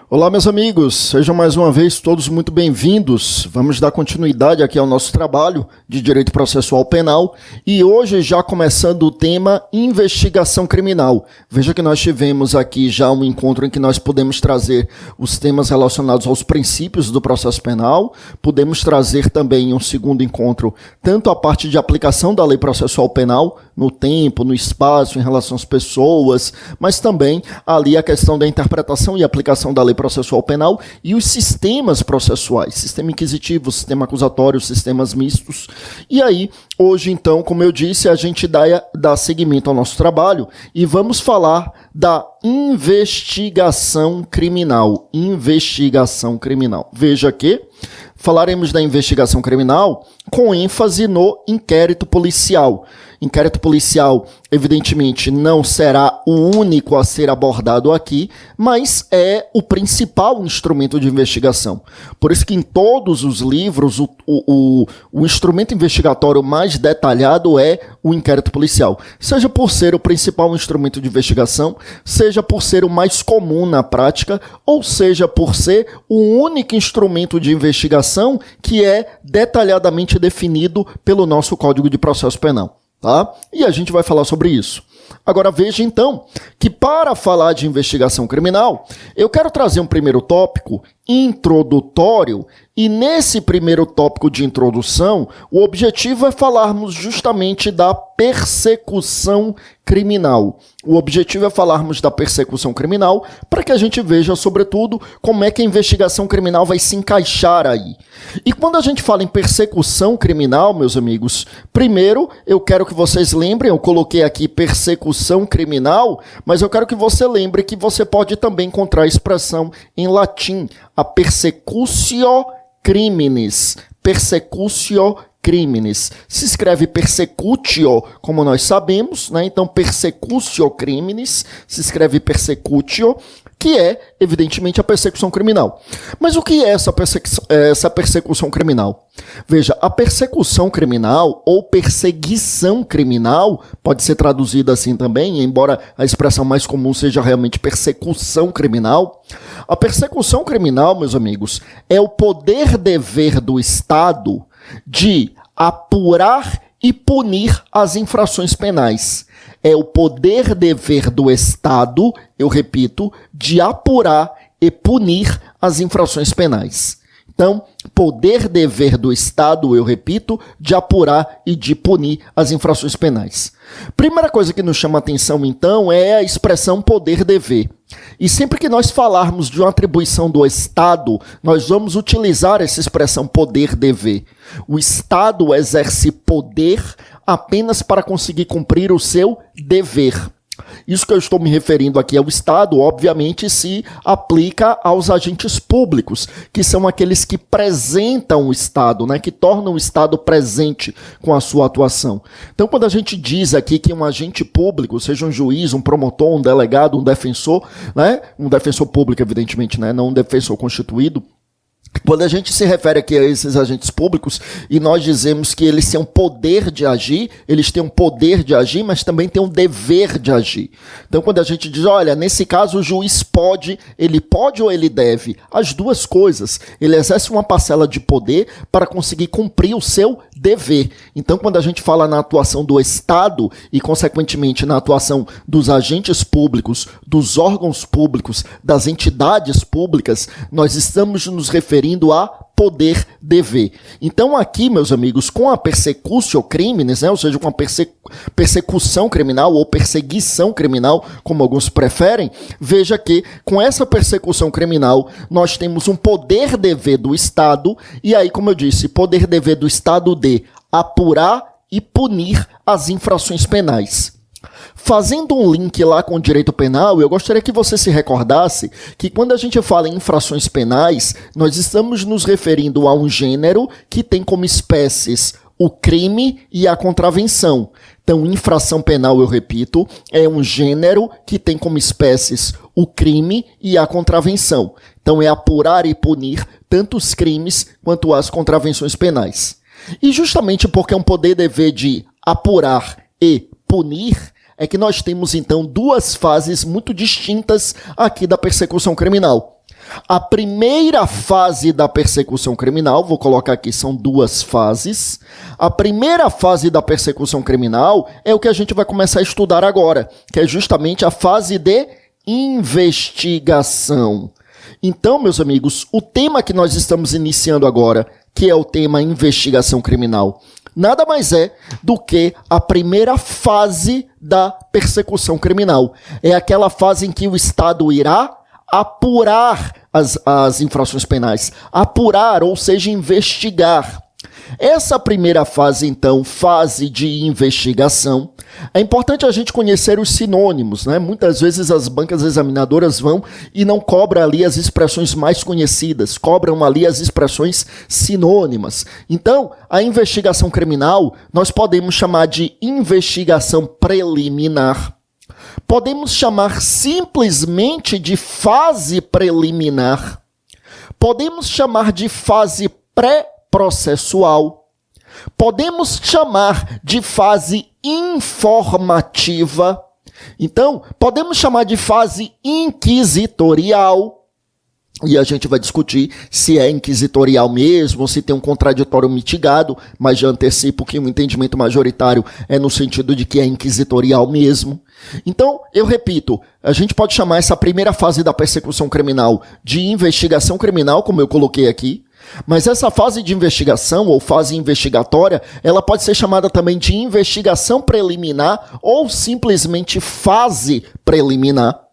Olá, meus amigos, sejam mais uma vez todos muito bem-vindos. Vamos dar continuidade aqui ao nosso trabalho de Direito Processual Penal e hoje já começando o tema investigação criminal. Veja que nós tivemos aqui já um encontro em que nós podemos trazer os temas relacionados aos princípios do processo penal, podemos trazer também um segundo encontro tanto a parte de aplicação da lei processual penal no tempo, no espaço, em relação às pessoas, mas também ali a questão da interpretação e aplicação da lei processual penal e os sistemas processuais, sistema inquisitivo, sistema acusatório, sistemas mistos. E aí, hoje então, como eu disse, a gente dá seguimento ao nosso trabalho e vamos falar da investigação criminal. Investigação criminal. Veja que falaremos da investigação criminal com ênfase no inquérito policial. Inquérito policial, evidentemente, não será o único a ser abordado aqui, mas é o principal instrumento de investigação. Por isso que em todos os livros, o instrumento investigatório mais detalhado é o inquérito policial. Seja por ser o principal instrumento de investigação, seja por ser o mais comum na prática, ou seja por ser o único instrumento de investigação que é detalhadamente definido pelo nosso Código de Processo Penal. Tá? E a gente vai falar sobre isso. Agora veja então que para falar de investigação criminal, eu quero trazer um primeiro tópico introdutório e nesse primeiro tópico de introdução, o objetivo é falarmos justamente da persecução criminal. O objetivo é falarmos da persecução criminal para que a gente veja, sobretudo, como é que a investigação criminal vai se encaixar aí. E quando a gente fala em persecução criminal, meus amigos, primeiro eu quero que vocês lembrem, eu coloquei aqui persecução criminal, mas eu quero que você lembre que você pode também encontrar a expressão em latim, a persecutio criminis. Persecutio criminis. Se escreve persecutio, como nós sabemos, né? Então persecutio criminis, se escreve persecutio, que é, evidentemente, a persecução criminal. Mas o que é essa persecução criminal? Veja, a persecução criminal ou perseguição criminal, pode ser traduzida assim também, embora a expressão mais comum seja realmente persecução criminal. A persecução criminal, meus amigos, é o poder-dever do Estado de apurar e punir as infrações penais. É o poder-dever do Estado, eu repito, de apurar e punir as infrações penais. Então, poder-dever do Estado, eu repito, de apurar e de punir as infrações penais. Primeira coisa que nos chama a atenção, então, é a expressão poder-dever. E sempre que nós falarmos de uma atribuição do Estado, nós vamos utilizar essa expressão poder-dever. O Estado exerce poder apenas para conseguir cumprir o seu dever. Isso que eu estou me referindo aqui ao Estado, obviamente, se aplica aos agentes públicos, que são aqueles que presentam o Estado, né, que tornam o Estado presente com a sua atuação. Então, quando a gente diz aqui que um agente público, seja um juiz, um promotor, um delegado, um defensor, né, um defensor público, evidentemente, né, não um defensor constituído, quando a gente se refere aqui a esses agentes públicos e nós dizemos que eles têm um poder de agir, eles têm um poder de agir, mas também têm um dever de agir. Então, quando a gente diz, olha, nesse caso o juiz pode ou ele deve? As duas coisas. Ele exerce uma parcela de poder para conseguir cumprir o seu dever. Então, quando a gente fala na atuação do Estado e, consequentemente, na atuação dos agentes públicos, dos órgãos públicos, das entidades públicas, nós estamos nos referindo a poder-dever. Então aqui, meus amigos, com a persecutio criminis, né, ou seja, com a persecução criminal ou perseguição criminal, como alguns preferem, veja que com essa persecução criminal nós temos um poder-dever do Estado e aí, como eu disse, poder-dever do Estado de apurar e punir as infrações penais. Fazendo um link lá com o direito penal, eu gostaria que você se recordasse que quando a gente fala em infrações penais, nós estamos nos referindo a um gênero que tem como espécies o crime e a contravenção. Então, infração penal, eu repito, é um gênero que tem como espécies o crime e a contravenção. Então, é apurar e punir tanto os crimes quanto as contravenções penais. E justamente porque é um poder-dever de apurar e punir, é que nós temos, então, duas fases muito distintas aqui da persecução criminal. A primeira fase da persecução criminal, vou colocar aqui, são duas fases. A primeira fase da persecução criminal é o que a gente vai começar a estudar agora, que é justamente a fase de investigação. Então, meus amigos, o tema que nós estamos iniciando agora, que é o tema investigação criminal, nada mais é do que a primeira fase da persecução criminal. É aquela fase em que o Estado irá apurar as infrações penais. Apurar, ou seja, investigar. Essa primeira fase, então, fase de investigação, é importante a gente conhecer os sinônimos, né? Muitas vezes as bancas examinadoras vão e não cobram ali as expressões mais conhecidas, cobram ali as expressões sinônimas. Então, a investigação criminal, nós podemos chamar de investigação preliminar, podemos chamar simplesmente de fase preliminar, podemos chamar de fase pré-processual, podemos chamar de fase informativa, então podemos chamar de fase inquisitorial, e a gente vai discutir se é inquisitorial mesmo, se tem um contraditório mitigado, mas já antecipo que o entendimento majoritário é no sentido de que é inquisitorial mesmo. Então, eu repito, a gente pode chamar essa primeira fase da persecução criminal de investigação criminal, como eu coloquei aqui, mas essa fase de investigação ou fase investigatória, ela pode ser chamada também de investigação preliminar ou simplesmente fase preliminar.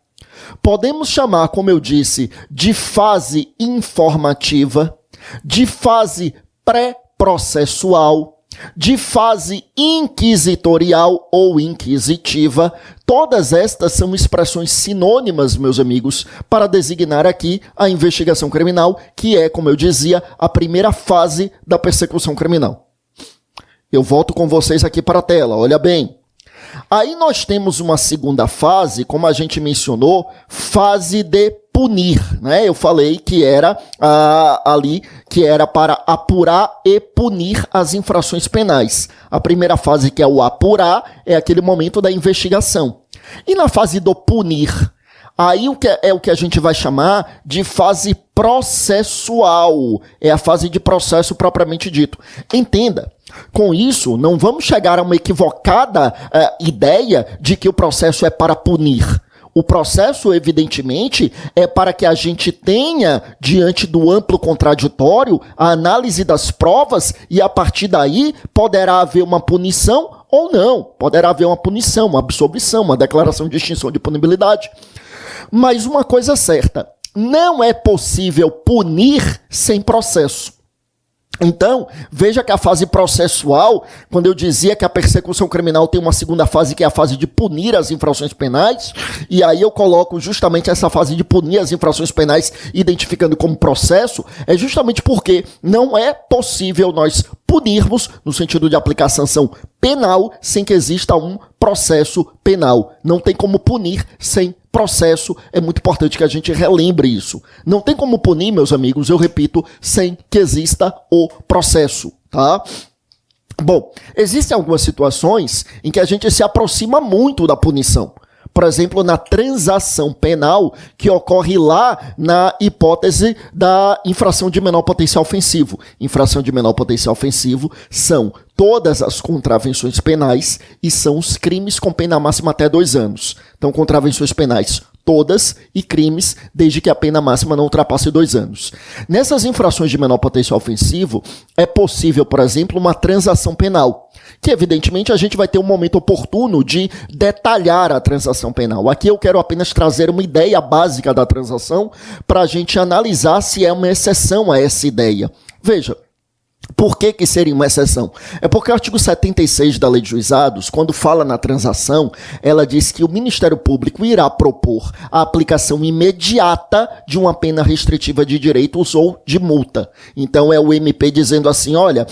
Podemos chamar, como eu disse, de fase informativa, de fase pré-processual, de fase inquisitorial ou inquisitiva. Todas estas são expressões sinônimas, meus amigos, para designar aqui a investigação criminal, que é, como eu dizia, a primeira fase da persecução criminal. Eu volto com vocês aqui para a tela, olha bem. Aí nós temos uma segunda fase, como a gente mencionou, fase de punir, né? Eu falei que era que era para apurar e punir as infrações penais. A primeira fase, que é o apurar, é aquele momento da investigação. E na fase do punir, aí o que a gente vai chamar de fase processual. É a fase de processo propriamente dito. Entenda, com isso, não vamos chegar a uma equivocada ideia de que o processo é para punir. O processo, evidentemente, é para que a gente tenha, diante do amplo contraditório, a análise das provas e, a partir daí, poderá haver uma punição ou não. Poderá haver uma punição, uma absolvição, uma declaração de extinção de punibilidade. Mas uma coisa é certa, não é possível punir sem processo. Então, veja que a fase processual, quando eu dizia que a persecução criminal tem uma segunda fase, que é a fase de punir as infrações penais, e aí eu coloco justamente essa fase de punir as infrações penais, identificando como processo, é justamente porque não é possível nós punirmos, no sentido de aplicar sanção penal, sem que exista um processo penal. Não tem como punir sem processo, é muito importante que a gente relembre isso. Não tem como punir, meus amigos, eu repito, sem que exista o processo, tá? Bom, existem algumas situações em que a gente se aproxima muito da punição. Por exemplo, na transação penal que ocorre lá na hipótese da infração de menor potencial ofensivo. Infração de menor potencial ofensivo são todas as contravenções penais e são os crimes com pena máxima até 2 anos. Então, contravenções penais todas e crimes desde que a pena máxima não ultrapasse 2 anos. Nessas infrações de menor potencial ofensivo, é possível, por exemplo, uma transação penal, que evidentemente a gente vai ter um momento oportuno de detalhar a transação penal. Aqui eu quero apenas trazer uma ideia básica da transação para a gente analisar se é uma exceção a essa ideia. Veja, por que seria uma exceção? É porque o artigo 76 da Lei de Juizados, quando fala na transação, ela diz que o Ministério Público irá propor a aplicação imediata de uma pena restritiva de direitos ou de multa. Então é o MP dizendo assim, olha,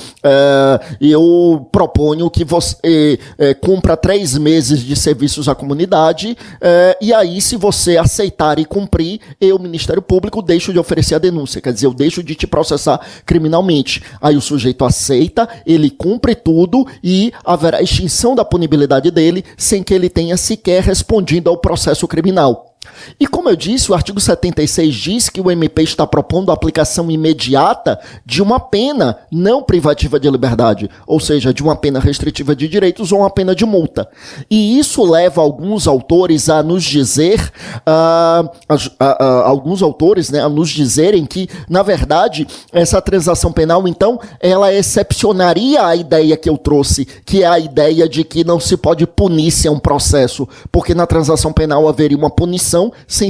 eu proponho que você cumpra 3 meses de serviços à comunidade, e aí se você aceitar e cumprir, eu, Ministério Público, deixo de oferecer a denúncia, quer dizer, eu deixo de te processar criminalmente. Aí o sujeito aceita, ele cumpre tudo e haverá extinção da punibilidade dele sem que ele tenha sequer respondido ao processo criminal. E como eu disse, o artigo 76 diz que o MP está propondo a aplicação imediata de uma pena não privativa de liberdade, ou seja, de uma pena restritiva de direitos ou uma pena de multa. E isso leva alguns autores a nos dizer, a nos dizerem que, na verdade, essa transação penal, então, ela excepcionaria a ideia que eu trouxe, que é a ideia de que não se pode punir se é um processo, porque na transação penal haveria uma punição sem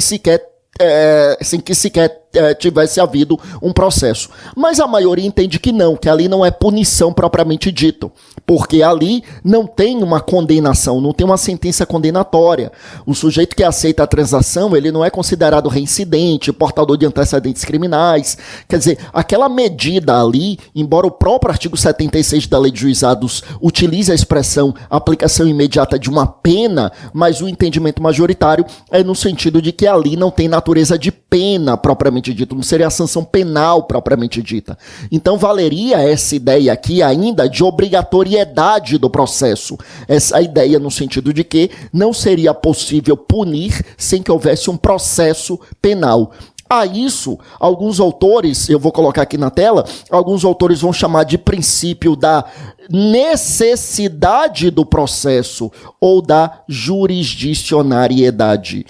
que sequer tivesse havido um processo. Mas a maioria entende que não, que ali não é punição propriamente dito, porque ali não tem uma condenação, não tem uma sentença condenatória. O sujeito que aceita a transação, ele não é considerado reincidente, portador de antecedentes criminais. Quer dizer, aquela medida ali, embora o próprio artigo 76 da Lei de Juizados utilize a expressão aplicação imediata de uma pena, mas o entendimento majoritário é no sentido de que ali não tem natureza de pena propriamente dito, não seria a sanção penal propriamente dita. Então valeria essa ideia aqui ainda de obrigatoriedade do processo. Essa ideia no sentido de que não seria possível punir sem que houvesse um processo penal. A isso, alguns autores, eu vou colocar aqui na tela, alguns autores vão chamar de princípio da necessidade do processo ou da jurisdicionariedade.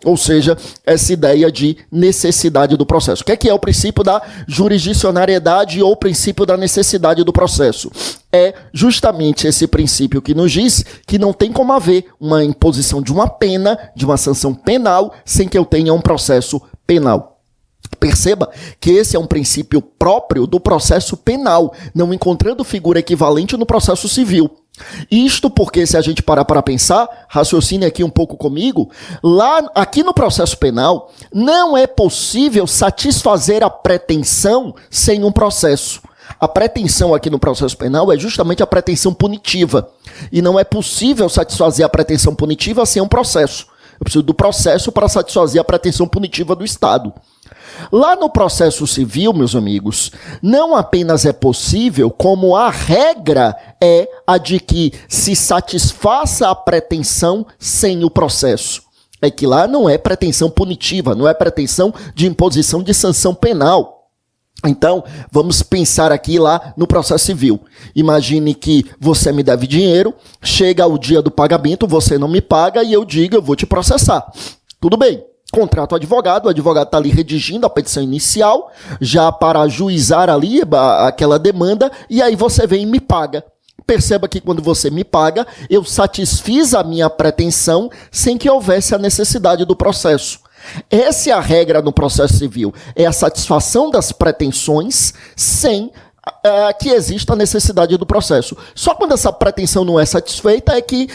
Ou seja, essa ideia de necessidade do processo. O que é o princípio da jurisdicionariedade ou o princípio da necessidade do processo? É justamente esse princípio que nos diz que não tem como haver uma imposição de uma pena, de uma sanção penal, sem que eu tenha um processo penal. Perceba que esse é um princípio próprio do processo penal, não encontrando figura equivalente no processo civil. Isto porque, se a gente parar para pensar, raciocine aqui um pouco comigo, aqui no processo penal, não é possível satisfazer a pretensão sem um processo. A pretensão aqui no processo penal é justamente a pretensão punitiva. E não é possível satisfazer a pretensão punitiva sem um processo. Eu preciso do processo para satisfazer a pretensão punitiva do Estado. Lá no processo civil, meus amigos, não apenas é possível, como a regra é a de que se satisfaça a pretensão sem o processo. É que lá não é pretensão punitiva, não é pretensão de imposição de sanção penal. Então, vamos pensar aqui lá no processo civil. Imagine que você me deve dinheiro, chega o dia do pagamento, você não me paga e eu digo, eu vou te processar. Tudo bem. Contrato o advogado está ali redigindo a petição inicial, já para ajuizar ali aquela demanda, e aí você vem e me paga. Perceba que quando você me paga, eu satisfiz a minha pretensão sem que houvesse a necessidade do processo. Essa é a regra no processo civil, é a satisfação das pretensões sem que exista a necessidade do processo. Só quando essa pretensão não é satisfeita é que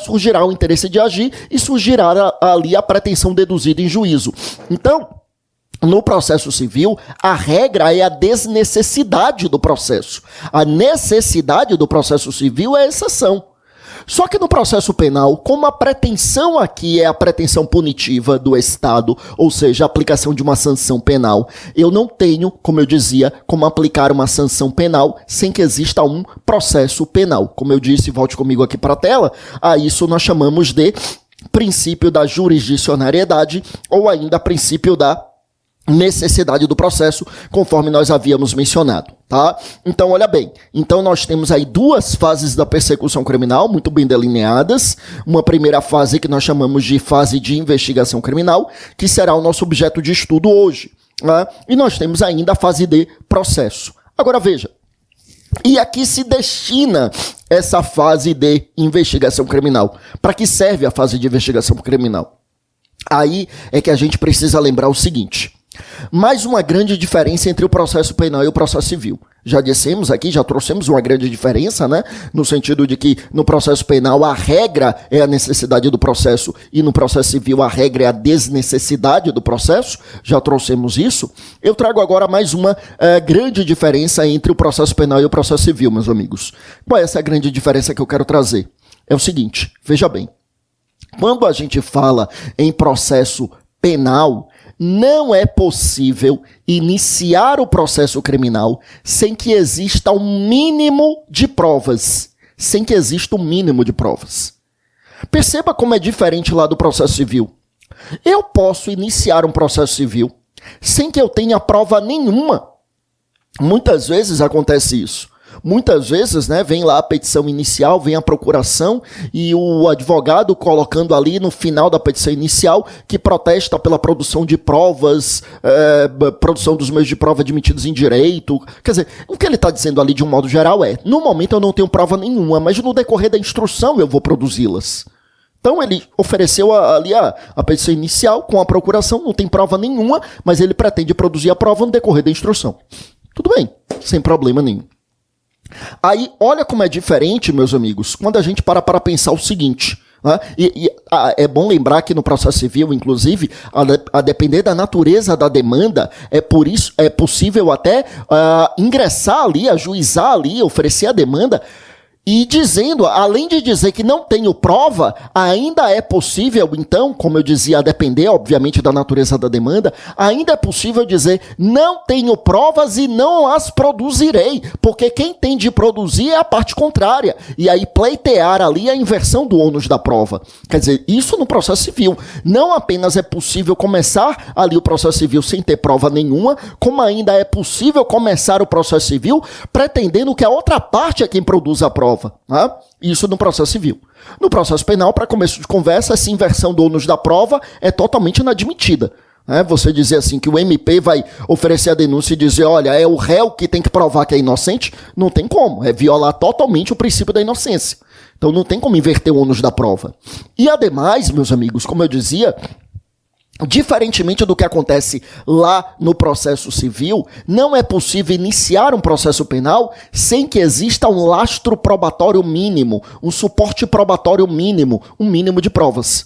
surgirá o interesse de agir e surgirá ali a pretensão deduzida em juízo. Então, no processo civil, a regra é a desnecessidade do processo. A necessidade do processo civil é a exceção. Só que no processo penal, como a pretensão aqui é a pretensão punitiva do Estado, ou seja, a aplicação de uma sanção penal, eu não tenho, como eu dizia, como aplicar uma sanção penal sem que exista um processo penal. Como eu disse, volte comigo aqui para a tela, a isso nós chamamos de princípio da jurisdicionariedade ou ainda princípio da necessidade do processo, conforme nós havíamos mencionado, tá? Então, olha bem, então nós temos aí duas fases da persecução criminal, muito bem delineadas, uma primeira fase que nós chamamos de fase de investigação criminal, que será o nosso objeto de estudo hoje, né? E nós temos ainda a fase de processo. Agora veja, e aqui se destina essa fase de investigação criminal. Para que serve a fase de investigação criminal? Aí é que a gente precisa lembrar o seguinte: mais uma grande diferença entre o processo penal e o processo civil. Já dissemos aqui, já trouxemos uma grande diferença, né? No sentido de que no processo penal a regra é a necessidade do processo e no processo civil a regra é a desnecessidade do processo. Já trouxemos isso. Eu trago agora mais uma grande diferença entre o processo penal e o processo civil, meus amigos. Qual é essa grande diferença que eu quero trazer? É o seguinte, veja bem. Quando a gente fala em processo penal, não é possível iniciar o processo criminal sem que exista um mínimo de provas. Sem que exista um mínimo de provas. Perceba como é diferente lá do processo civil. Eu posso iniciar um processo civil sem que eu tenha prova nenhuma. Muitas vezes acontece isso. Muitas vezes, né, vem lá a petição inicial, vem a procuração e o advogado colocando ali no final da petição inicial que protesta pela produção de provas, produção dos meios de prova admitidos em direito. Quer dizer, o que ele está dizendo ali de um modo geral é, no momento eu não tenho prova nenhuma, mas no decorrer da instrução eu vou produzi-las. Então ele ofereceu ali a petição inicial com a procuração, não tem prova nenhuma, mas ele pretende produzir a prova no decorrer da instrução. Tudo bem, sem problema nenhum. Aí, olha como é diferente, meus amigos, quando a gente para pensar o seguinte, né? É bom lembrar que no processo civil, inclusive, a depender da natureza da demanda, é possível até ingressar ali, ajuizar ali, oferecer a demanda, e dizendo, além de dizer que não tenho prova, ainda é possível, então, como eu dizia, a depender, obviamente, da natureza da demanda, ainda é possível dizer, não tenho provas e não as produzirei, porque quem tem de produzir é a parte contrária, e aí pleitear ali a inversão do ônus da prova. Quer dizer, isso no processo civil. Não apenas é possível começar ali o processo civil sem ter prova nenhuma, como ainda é possível começar o processo civil pretendendo que a outra parte é quem produz a prova. Né? Isso no processo civil. No processo penal, para começo de conversa, essa inversão do ônus da prova é totalmente inadmitida. Né? Você dizer assim que o MP vai oferecer a denúncia e dizer, olha, é o réu que tem que provar que é inocente, não tem como. É violar totalmente o princípio da inocência. Então não tem como inverter o ônus da prova. E ademais, meus amigos, como eu dizia, diferentemente do que acontece lá no processo civil, não é possível iniciar um processo penal sem que exista um lastro probatório mínimo, um suporte probatório mínimo, um mínimo de provas.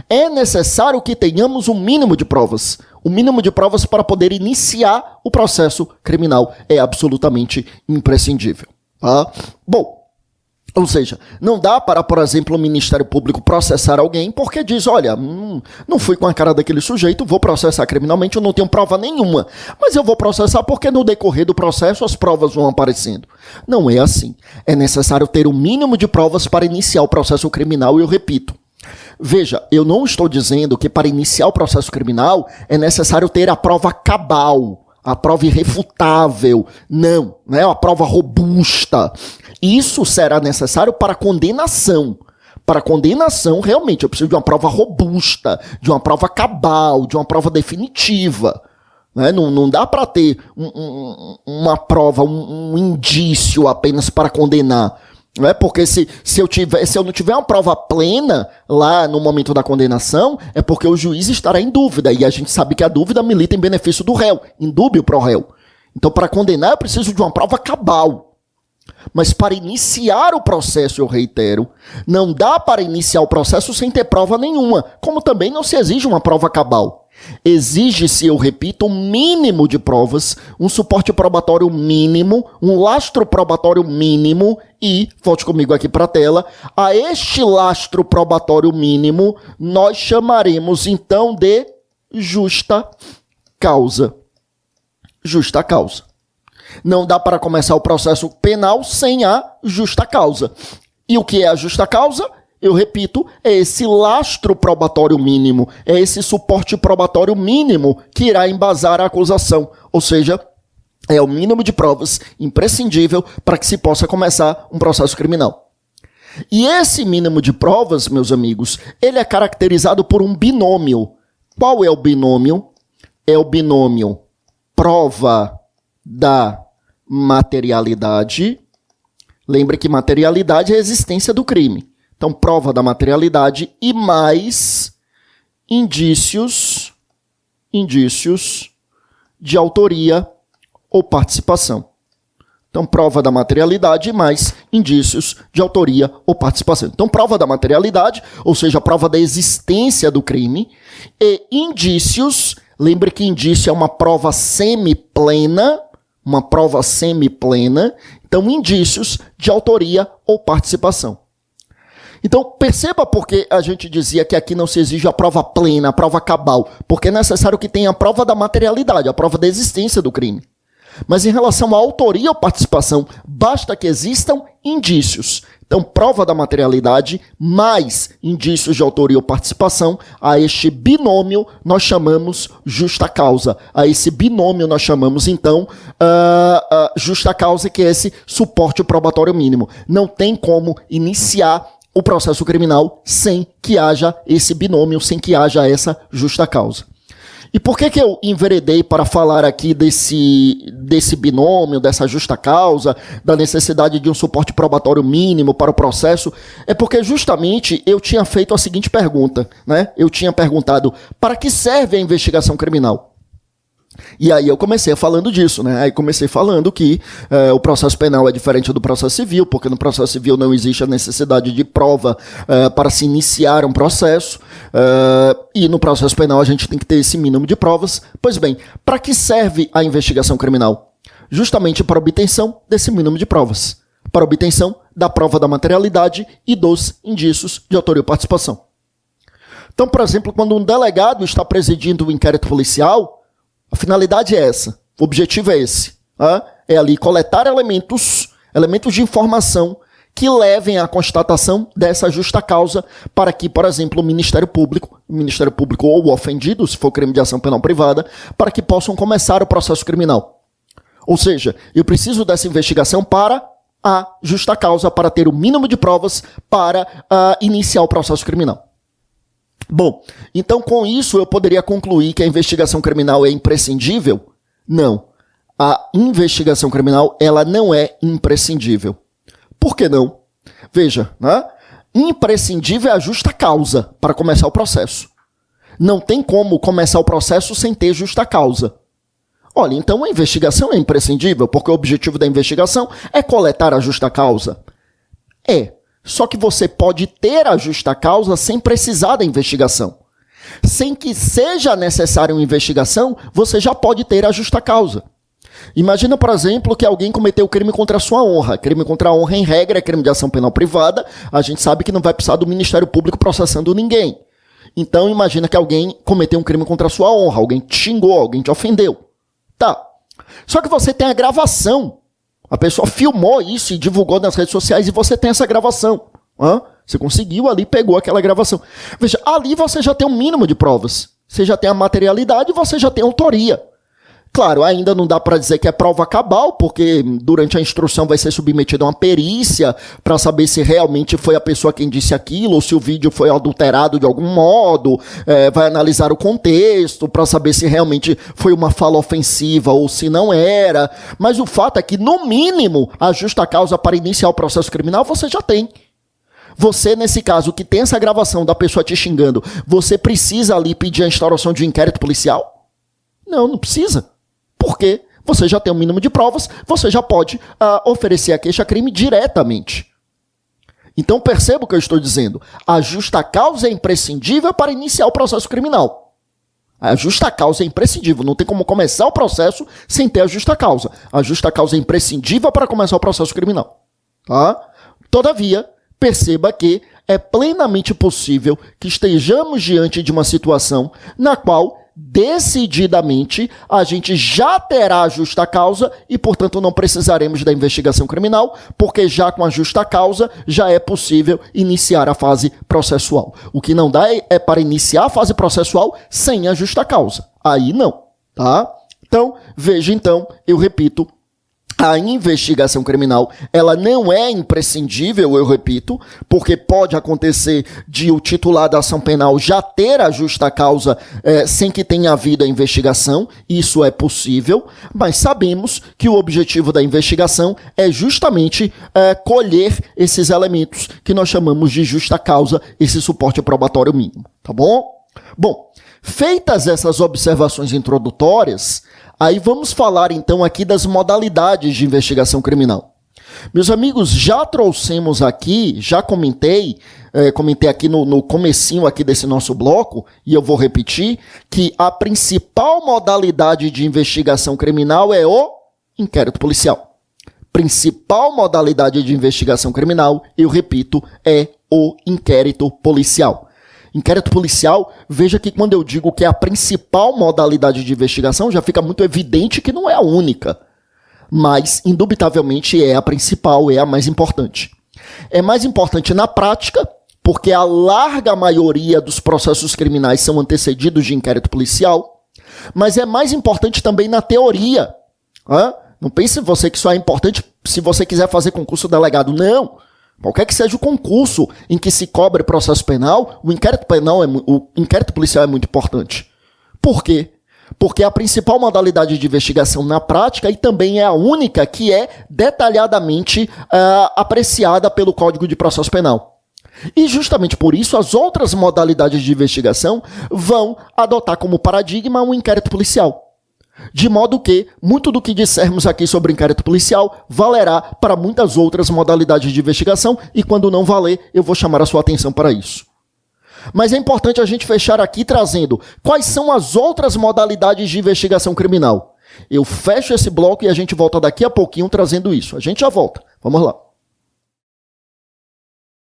É necessário que tenhamos um mínimo de provas. O mínimo de provas para poder iniciar o processo criminal é absolutamente imprescindível. Tá? Bom, ou seja, não dá para, por exemplo, o Ministério Público processar alguém porque diz, olha, não fui com a cara daquele sujeito, vou processar criminalmente, eu não tenho prova nenhuma. Mas eu vou processar porque no decorrer do processo as provas vão aparecendo. Não é assim. É necessário ter o mínimo de provas para iniciar o processo criminal e eu repito. Veja, eu não estou dizendo que para iniciar o processo criminal é necessário ter a prova cabal, a prova irrefutável. Não é uma prova robusta. Isso será necessário para condenação. Para condenação, realmente, eu preciso de uma prova robusta, de uma prova cabal, de uma prova definitiva. Né? Não dá para ter uma prova, um indício apenas para condenar. Né? Porque se eu não tiver uma prova plena lá no momento da condenação, é porque o juiz estará em dúvida. E a gente sabe que a dúvida milita em benefício do réu, em dúbio pro réu. Então, para condenar, eu preciso de uma prova cabal. Mas para iniciar o processo, eu reitero, não dá para iniciar o processo sem ter prova nenhuma, como também não se exige uma prova cabal. Exige-se, eu repito, um mínimo de provas, um suporte probatório mínimo, um lastro probatório mínimo e, volte comigo aqui para a tela, a este lastro probatório mínimo nós chamaremos então de justa causa. Justa causa. Não dá para começar o processo penal sem a justa causa. E o que é a justa causa? Eu repito, é esse lastro probatório mínimo, é esse suporte probatório mínimo que irá embasar a acusação. Ou seja, é o mínimo de provas imprescindível para que se possa começar um processo criminal. E esse mínimo de provas, meus amigos, ele é caracterizado por um binômio. Qual é o binômio? É o binômio prova da materialidade. Lembre que materialidade é a existência do crime. Então, prova da materialidade e mais indícios de autoria ou participação. Então, prova da materialidade e mais indícios de autoria ou participação. Então, prova da materialidade, ou seja, prova da existência do crime, e indícios, lembre que indício é uma prova semiplena, então indícios de autoria ou participação. Então, perceba por que a gente dizia que aqui não se exige a prova plena, a prova cabal, porque é necessário que tenha a prova da materialidade, a prova da existência do crime. Mas em relação à autoria ou participação, basta que existam indícios. Então, prova da materialidade mais indícios de autoria ou participação, a este binômio nós chamamos justa causa. A esse binômio nós chamamos, então, justa causa, que é esse suporte probatório mínimo. Não tem como iniciar o processo criminal sem que haja esse binômio, sem que haja essa justa causa. E por que eu enveredei para falar aqui desse binômio, dessa justa causa, da necessidade de um suporte probatório mínimo para o processo? É porque justamente eu tinha feito a seguinte pergunta, né? Eu tinha perguntado, para que serve a investigação criminal? E aí eu comecei falando disso, né? Aí comecei falando que o processo penal é diferente do processo civil, porque no processo civil não existe a necessidade de prova para se iniciar um processo, e no processo penal a gente tem que ter esse mínimo de provas. Pois bem, para que serve a investigação criminal? Justamente para a obtenção desse mínimo de provas, para a obtenção da prova da materialidade e dos indícios de autoria ou participação. Então, por exemplo, quando um delegado está presidindo o inquérito policial, a finalidade é essa, o objetivo é esse, é ali coletar elementos de informação que levem à constatação dessa justa causa para que, por exemplo, o Ministério Público ou o ofendido, se for crime de ação penal privada, para que possam começar o processo criminal. Ou seja, eu preciso dessa investigação para a justa causa, para ter o mínimo de provas para iniciar o processo criminal. Bom, então com isso eu poderia concluir que a investigação criminal é imprescindível? Não. A investigação criminal, ela não é imprescindível. Por que não? Veja, né? Imprescindível é a justa causa para começar o processo. Não tem como começar o processo sem ter justa causa. Olha, então a investigação é imprescindível, porque o objetivo da investigação é coletar a justa causa. Só que você pode ter a justa causa sem precisar da investigação. Sem que seja necessária uma investigação, você já pode ter a justa causa. Imagina, por exemplo, que alguém cometeu crime contra a sua honra. Crime contra a honra, em regra, é crime de ação penal privada. A gente sabe que não vai precisar do Ministério Público processando ninguém. Então, imagina que alguém cometeu um crime contra a sua honra. Alguém te xingou, alguém te ofendeu. Tá. Só que você tem a gravação. A pessoa filmou isso e divulgou nas redes sociais e você tem essa gravação. Você conseguiu ali, pegou aquela gravação. Veja, ali você já tem um mínimo de provas. Você já tem a materialidade e você já tem a autoria. Claro, ainda não dá para dizer que é prova cabal, porque durante a instrução vai ser submetida a uma perícia para saber se realmente foi a pessoa quem disse aquilo, ou se o vídeo foi adulterado de algum modo, vai analisar o contexto para saber se realmente foi uma fala ofensiva ou se não era. Mas o fato é que, no mínimo, a justa causa para iniciar o processo criminal você já tem. Você, nesse caso, que tem essa gravação da pessoa te xingando, você precisa ali pedir a instauração de um inquérito policial? Não precisa. Porque você já tem um mínimo de provas, você já pode oferecer a queixa-crime diretamente. Então perceba o que eu estou dizendo. A justa causa é imprescindível para iniciar o processo criminal. A justa causa é imprescindível. Não tem como começar o processo sem ter a justa causa. A justa causa é imprescindível para começar o processo criminal. Tá? Todavia, perceba que é plenamente possível que estejamos diante de uma situação na qual decididamente a gente já terá a justa causa e, portanto, não precisaremos da investigação criminal, porque já com a justa causa já é possível iniciar a fase processual. O que não dá é para iniciar a fase processual sem a justa causa. Aí não, tá? Então, veja, eu repito, a investigação criminal, ela não é imprescindível, eu repito, porque pode acontecer de o titular da ação penal já ter a justa causa sem que tenha havido a investigação, isso é possível, mas sabemos que o objetivo da investigação é justamente colher esses elementos que nós chamamos de justa causa, esse suporte probatório mínimo, tá bom? Bom, feitas essas observações introdutórias, aí vamos falar então aqui das modalidades de investigação criminal. Meus amigos, já trouxemos aqui, já comentei aqui no comecinho aqui desse nosso bloco, e eu vou repetir, que a principal modalidade de investigação criminal é o inquérito policial. Principal modalidade de investigação criminal, eu repito, é o inquérito policial. Inquérito policial, veja que quando eu digo que é a principal modalidade de investigação, já fica muito evidente que não é a única. mas indubitavelmente é a principal, é a mais importante. É mais importante na prática, porque a larga maioria dos processos criminais são antecedidos de inquérito policial, mas é mais importante também na teoria. Não pense você que só é importante se você quiser fazer concurso delegado. Não. Qualquer que seja o concurso em que se cobre processo penal, o inquérito policial é muito importante. Por quê? Porque é a principal modalidade de investigação na prática e também é a única que é detalhadamente apreciada pelo Código de Processo Penal. E justamente por isso as outras modalidades de investigação vão adotar como paradigma um inquérito policial. De modo que muito do que dissermos aqui sobre inquérito policial valerá para muitas outras modalidades de investigação e quando não valer, eu vou chamar a sua atenção para isso. Mas é importante a gente fechar aqui trazendo quais são as outras modalidades de investigação criminal. Eu fecho esse bloco e a gente volta daqui a pouquinho trazendo isso. A gente já volta. Vamos lá.